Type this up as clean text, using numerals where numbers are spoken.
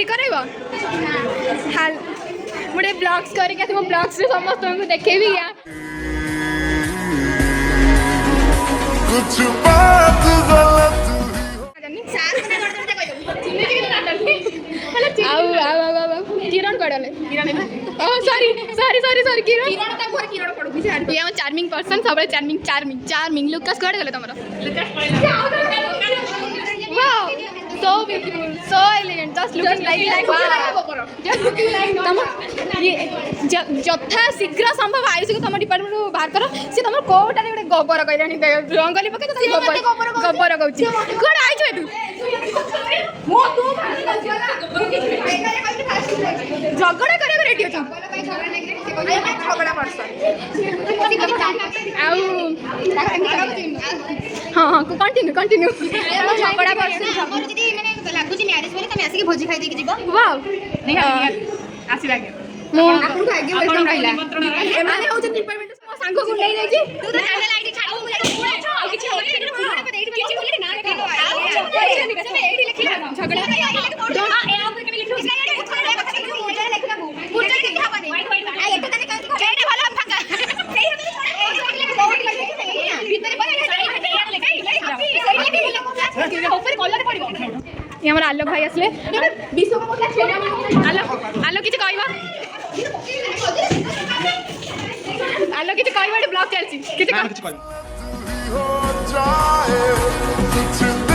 entry करब हाल मुझे blogs करके तुम ब्लॉग्स रे समस्त को देखेबी या कुछ बात गलत किरण कड़ले सॉरी सॉरी सॉरी सॉरी किरण ये हम चार्मिंग पर्सन सब चार्मिंग चार्मिंग चार्मिंग लुकास कड़े गले तुम wow so beautiful so elegant just looking like wow just looking like तुम ये जथा शीघ्र संभव आयुष को तुम डिपार्टमेंट बाहर कर से तुम कोटा रे गोबर कहलानी रंगली पके तो गोबर कहउची कोड आइछ तू मो तू झगड़ा करे रेडी अछ झगड़ा पर्सन आउ हां हां कंटिन्यू कंटिन्यू झगड़ा पर्सन हमर जदी माने लागुची मैरिज बोले तमे आसी भोजी खाई दे के जीवो वाओ नहीं आसी लागे मो आपन को आगे वेलकम रहिला माने हो जे डिपार्टमेंट मो सांग को नै जाई छी तू तो चैनल आईडी छाड़ को लागे आ किछ होले किछ बोले ना तमे एडी लिखि झगड़ा डोंट ए आप के लिखो इसका एडी मुझे लिखना मुझे लिखा बने आ एटा तने केडे भलो फाका सेही भीतर बोले ऊपर कलर पड़िबो ये हमर आलोक भाई असले विश्व को आलोक आलोक किछ कहबा आलोक किछ कहबा ब्लॉग चलछि किछ हो जाए